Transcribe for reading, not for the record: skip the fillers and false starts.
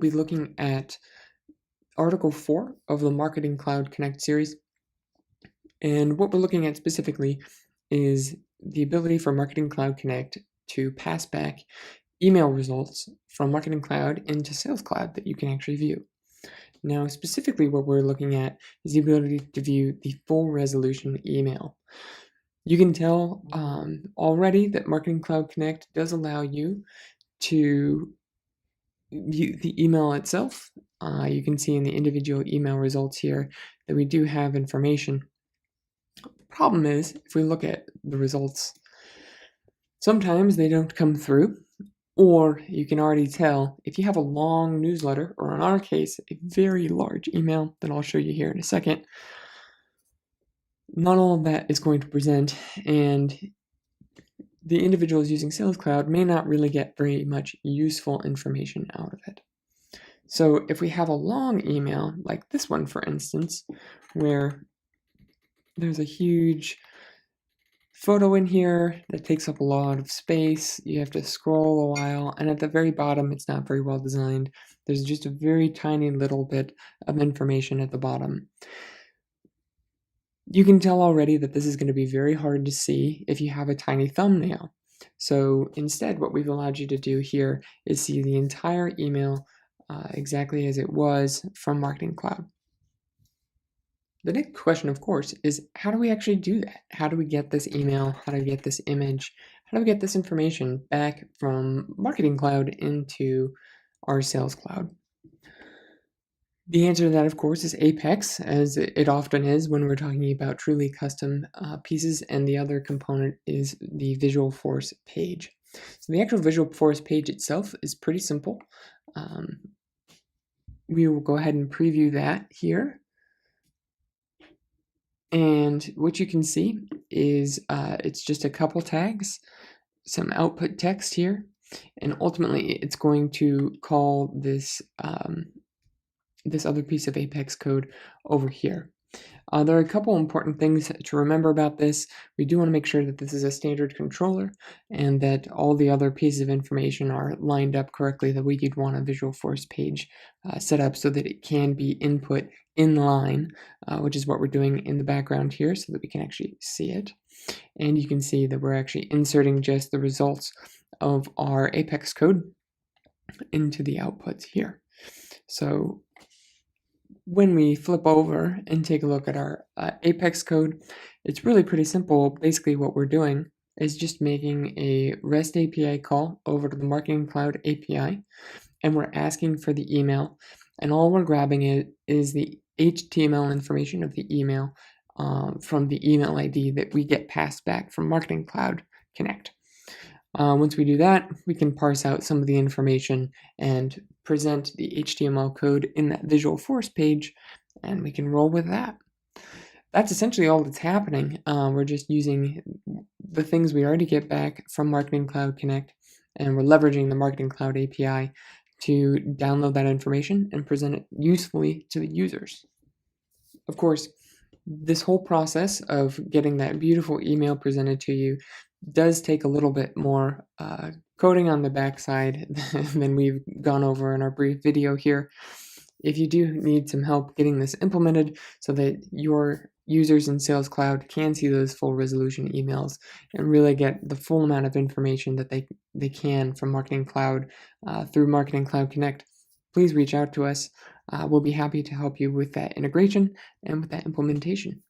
be looking at Article 4 of the Marketing Cloud Connect series. And what we're looking at specifically is the ability for Marketing Cloud Connect to pass back email results from Marketing Cloud into Sales Cloud that you can actually view. Now, specifically what we're looking at is the ability to view the full resolution email. You can tell already that Marketing Cloud Connect does allow you to view the email itself. You can see in the individual email results here that we do have information. The problem is, if we look at the results, sometimes they don't come through, or you can already tell if you have a long newsletter, or in our case, a very large email that I'll show you here in a second, not all of that is going to present, and the individuals using Sales Cloud may not really get very much useful information out of it. So if we have a long email, like this one for instance, where there's a huge photo in here that takes up a lot of space, you have to scroll a while, and at the very bottom it's not very well designed. There's just a very tiny little bit of information at the bottom. You can tell already that this is going to be very hard to see if you have a tiny thumbnail. So instead, what we've allowed you to do here is see the entire email exactly as it was from Marketing Cloud. The next question, of course, is how do we actually do that? How do we get this email? How do we get this image? How do we get this information back from Marketing Cloud into our Sales Cloud? The answer to that, of course, is Apex, as it often is when we're talking about truly custom pieces, and the other component is the Visualforce page. So the actual Visualforce page itself is pretty simple. We will go ahead and preview that here. And what you can see is it's just a couple tags, some output text here, and ultimately it's going to call this this other piece of Apex code over here. There are a couple important things to remember about this. We do want to make sure that this is a standard controller and that all the other pieces of information are lined up correctly the way you'd want a Visualforce page set up so that it can be input in line, which is what we're doing in the background here so that we can actually see it. And you can see that we're actually inserting just the results of our Apex code into the outputs here. So when we flip over and take a look at our Apex code, it's really pretty simple. Basically what we're doing is just making a REST API call over to the Marketing Cloud API, and we're asking for the email, and all we're grabbing is the HTML information of the email from the email ID that we get passed back from Marketing Cloud Connect. Once we do that, we can parse out some of the information and present the HTML code in that Visualforce page, and we can roll with that. That's essentially all that's happening. We're just using the things we already get back from Marketing Cloud Connect, and we're leveraging the Marketing Cloud API to download that information and present it usefully to the users. Of course, this whole process of getting that beautiful email presented to you does take a little bit more coding on the backside than we've gone over in our brief video here. If you do need some help getting this implemented so that your users in Sales Cloud can see those full resolution emails and really get the full amount of information that they can from Marketing Cloud through Marketing Cloud Connect, please reach out to us. We'll be happy to help you with that integration and with that implementation.